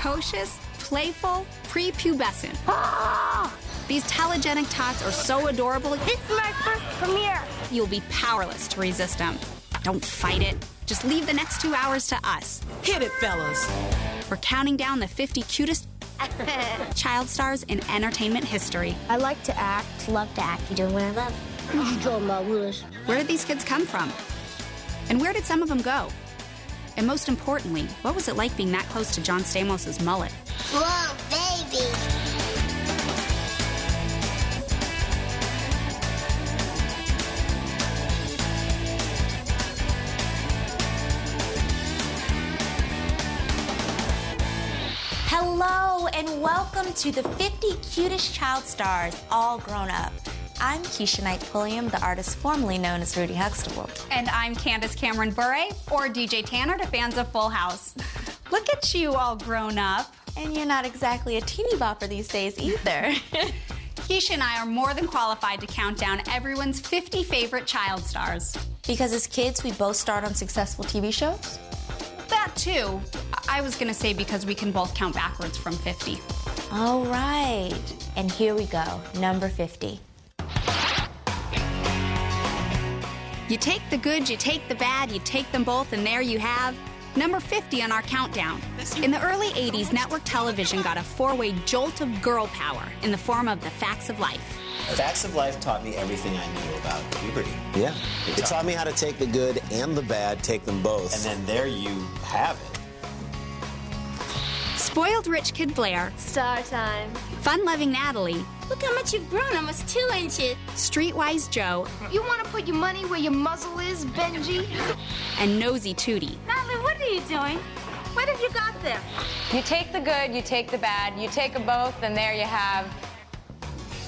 precocious, playful, prepubescent. These telegenic tots are so adorable. This is my first premiere. You'll be powerless to resist them. Don't fight it. Just leave the next 2 hours to us. Hit it, fellas. We're counting down the 50 cutest child stars in entertainment history. I like to act. Love to act. You doing what I love. What you talking about, Willis? Where did these kids come from? And where did some of them go? And most importantly, what was it like being that close to John Stamos' mullet? Whoa, baby. Hello and welcome to the 50 Cutest Child Stars, all grown up. I'm Keisha Knight-Pulliam, the artist formerly known as Rudy Huxtable. And I'm Candace Cameron Bure, or DJ Tanner to fans of Full House. Look at you all grown up. And you're not exactly a teeny bopper these days either. Keisha and I are more than qualified to count down everyone's 50 favorite child stars. Because as kids, we both starred on successful TV shows? That too. I was gonna say because we can both count backwards from 50. All right. And here we go, number 50. You take the good, you take the bad, you take them both, and there you have number 50 on our countdown. In the early 80s, network television got a four-way jolt of girl power in the form of the Facts of Life. Facts of Life taught me everything I knew about puberty. Yeah. It taught me how to take the good and the bad, take them both. And then there you have it. Spoiled rich kid Blair. Star time. Fun-loving Natalie. Look how much you've grown, almost 2 inches. Streetwise Joe. You want to put your money where your muzzle is, Benji? And nosy Tootie. Natalie, what are you doing? What have you got there? You take the good, you take the bad, you take them both, and there you have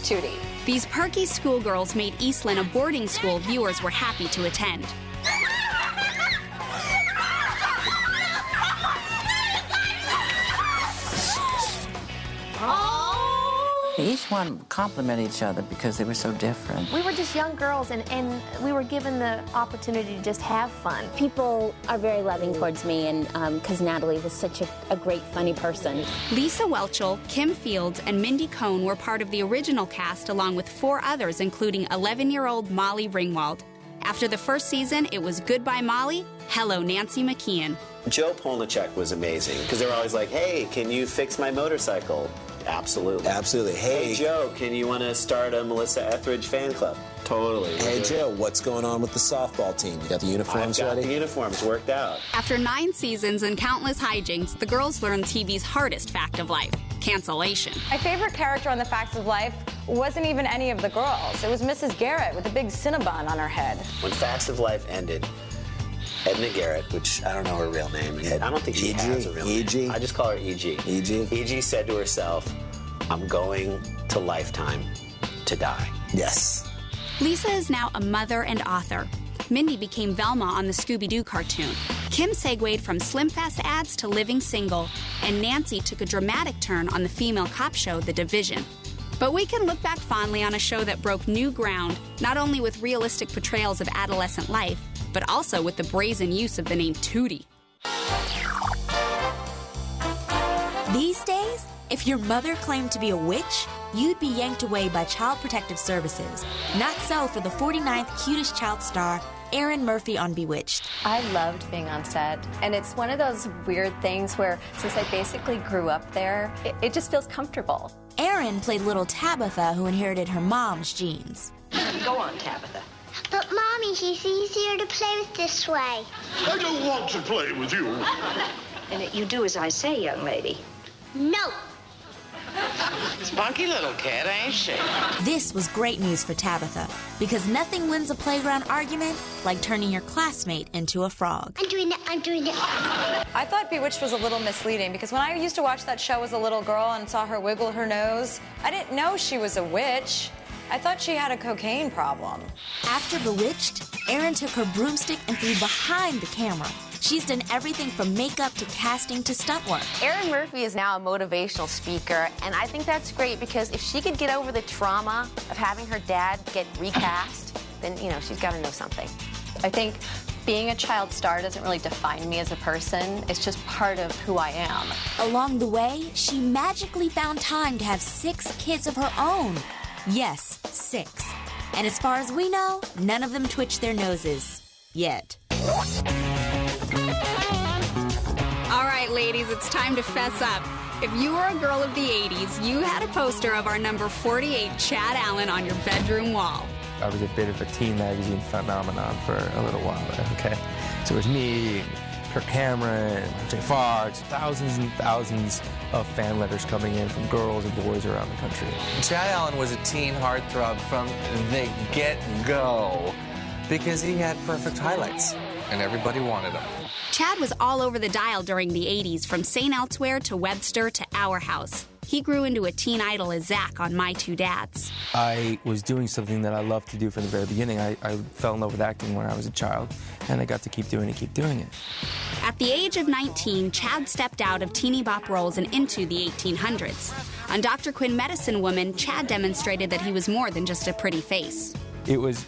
Tootie. These perky schoolgirls made Eastland a boarding school viewers were happy to attend. Each one complimented each other because they were so different. We were just young girls, and we were given the opportunity to just have fun. People are very loving towards me, and because Natalie was such a great, funny person. Lisa Welchel, Kim Fields, and Mindy Cohn were part of the original cast, along with 4 others, including 11-year-old Molly Ringwald. After the first season, it was goodbye Molly, hello Nancy McKeon. Joe Polnicek was amazing because they were always like, hey, can you fix my motorcycle? Absolutely. Absolutely. Hey, Joe, can you want to start a Melissa Etheridge fan club? Totally. Hey, Joe, what's going on with the softball team? You got the uniforms I've got ready? the uniforms worked out. After 9 seasons and countless hijinks, the girls learned TV's hardest fact of life, cancellation. My favorite character on The Facts of Life wasn't even any of the girls. It was Mrs. Garrett with a big Cinnabon on her head. When Facts of Life ended, Edna Garrett, which I don't know her real name. I don't think she has a real name. I just call her E.G. E.G.? E.G. said to herself, I'm going to Lifetime to die. Yes. Lisa is now a mother and author. Mindy became Velma on the Scooby-Doo cartoon. Kim segued from Slim Fast ads to living single. And Nancy took a dramatic turn on the female cop show, The Division. But we can look back fondly on a show that broke new ground, not only with realistic portrayals of adolescent life, but also with the brazen use of the name Tootie. These days, if your mother claimed to be a witch, you'd be yanked away by Child Protective Services. Not so for the 49th Cutest Child Star, Erin Murphy on Bewitched. I loved being on set, and it's one of those weird things where, since I basically grew up there, it just feels comfortable. Erin played little Tabitha, who inherited her mom's genes. Go on, Tabitha. But, Mommy, she's easier to play with this way. I don't want to play with you. And you do as I say, young lady. No. Spunky little kid, ain't she? This was great news for Tabitha, because nothing wins a playground argument like turning your classmate into a frog. I'm doing it. I thought Bewitched was a little misleading because when I used to watch that show as a little girl and saw her wiggle her nose, I didn't know she was a witch. I thought she had a cocaine problem. After Bewitched, Erin took her broomstick and flew behind the camera. She's done everything from makeup to casting to stunt work. Erin Murphy is now a motivational speaker, and I think that's great because if she could get over the trauma of having her dad get recast, then, she's got to know something. I think Being a child star doesn't really define me as a person. It's just part of who I am. Along the way, she magically found time to have 6 kids of her own. Yes, 6. And as far as we know, none of them twitch their noses. Yet. All right, ladies, it's time to fess up. If you were a girl of the 80s, you had a poster of our number 48 Chad Allen on your bedroom wall. I was a bit of a teen magazine phenomenon for a little while there, okay? So it was me, Kirk Cameron, Jay Fox, thousands and thousands of fan letters coming in from girls and boys around the country. Chad Allen was a teen heartthrob from the get-go because he had perfect highlights, and everybody wanted him. Chad was all over the dial during the 80s, from St. Elsewhere to Webster to Our House. He grew into a teen idol as Zach on My Two Dads. I was doing something that I loved to do from the very beginning. I fell in love with acting when I was a child, and I got to keep doing it. At the age of 19, Chad stepped out of teeny bop roles and into the 1800s. On Dr. Quinn Medicine Woman, Chad demonstrated that he was more than just a pretty face. It was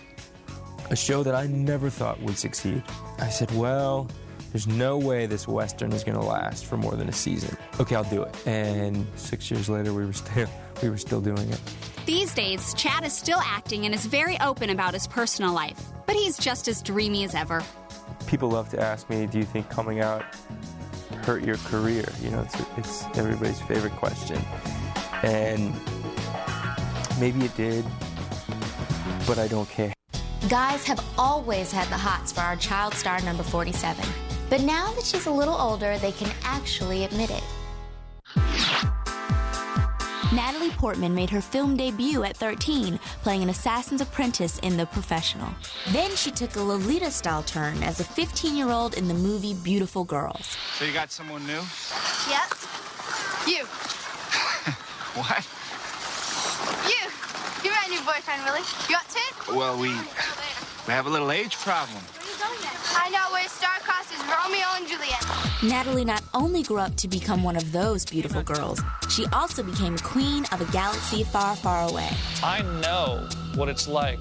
a show that I never thought would succeed. I said, well, there's no way this Western is going to last for more than a season. Okay, I'll do it. And 6 years later, we were still doing it. These days, Chad is still acting and is very open about his personal life, but he's just as dreamy as ever. People love to ask me, do you think coming out hurt your career? You know, it's everybody's favorite question. And maybe it did, but I don't care. Guys have always had the hots for our child star number 47. But now that she's a little older, they can actually admit it. Natalie Portman made her film debut at 13, playing an assassin's apprentice in The Professional. Then she took a Lolita-style turn as a 15-year-old in the movie Beautiful Girls. So you got someone new? Yep. You. What? You. You're my new boyfriend, Willie. You want to? Well, we have a little age problem. I know where star-crossed is Romeo and Juliet. Natalie not only grew up to become one of those beautiful girls, she also became queen of a galaxy far, far away. I know what it's like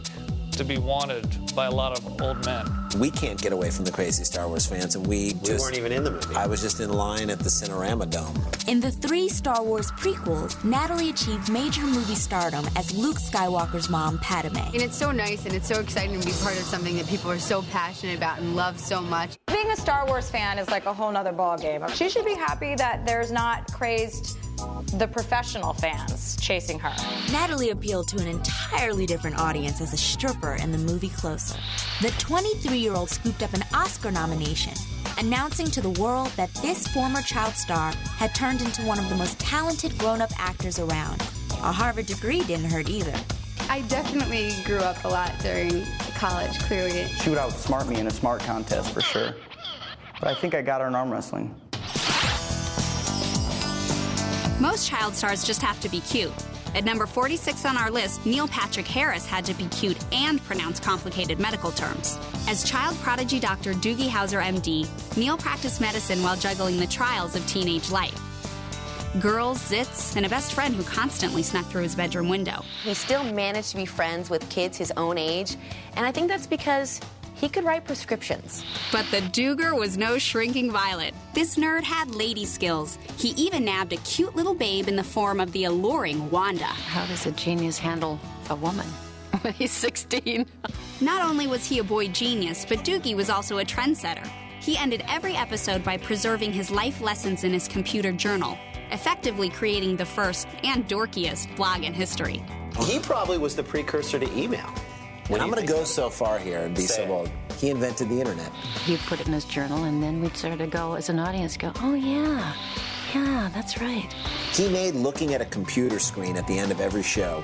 to be wanted by a lot of old men. We can't get away from the crazy Star Wars fans, and we weren't even in the movie. I was just in line at the Cinerama Dome. In the 3 Star Wars prequels, Natalie achieved major movie stardom as Luke Skywalker's mom, Padme. And it's so nice and it's so exciting to be part of something that people are so passionate about and love so much. Being a Star Wars fan is like a whole nother ballgame. She should be happy that there's not crazed the professional fans chasing her. Natalie appealed to an entirely different audience as a stripper in the movie Closer. The 23-year-old scooped up an Oscar nomination, announcing to the world that this former child star had turned into one of the most talented grown-up actors around. A Harvard degree didn't hurt either. I definitely grew up a lot during college, clearly. She would outsmart me in a smart contest for sure. But I think I got her in arm wrestling. Most child stars just have to be cute. At number 46 on our list, Neil Patrick Harris had to be cute and pronounce complicated medical terms. As child prodigy Dr. Doogie Howser, MD, Neil practiced medicine while juggling the trials of teenage life. Girls, zits, and a best friend who constantly snuck through his bedroom window. He still managed to be friends with kids his own age, and I think that's because he could write prescriptions. But the Dooger was no shrinking violet. This nerd had lady skills. He even nabbed a cute little babe in the form of the alluring Wanda. How does a genius handle a woman when he's 16? Not only was he a boy genius, but Doogie was also a trendsetter. He ended every episode by preserving his life lessons in his computer journal, effectively creating the first and dorkiest blog in history. He probably was the precursor to email. And I'm going to go so far here and be so bold. He invented the internet. He'd put it in his journal, and then we'd sort of go, as an audience, go, oh, yeah, that's right. He made looking at a computer screen at the end of every show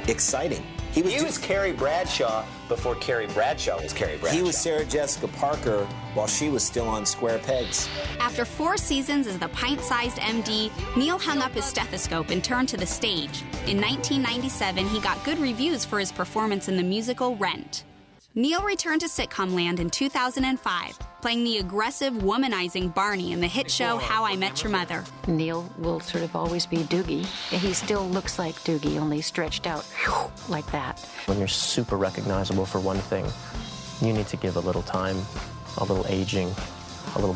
exciting. He was Carrie Bradshaw before Carrie Bradshaw was Carrie Bradshaw. He was Sarah Jessica Parker while she was still on square pegs. After 4 seasons as the pint-sized MD, Neil hung up his stethoscope and turned to the stage. In 1997, he got good reviews for his performance in the musical Rent. Neil returned to sitcom land in 2005, playing the aggressive, womanizing Barney in the hit show How I Met Your Mother. Neil will sort of always be Doogie. He still looks like Doogie, only stretched out like that. When you're super recognizable for one thing, You need to give a little time, a little aging, a little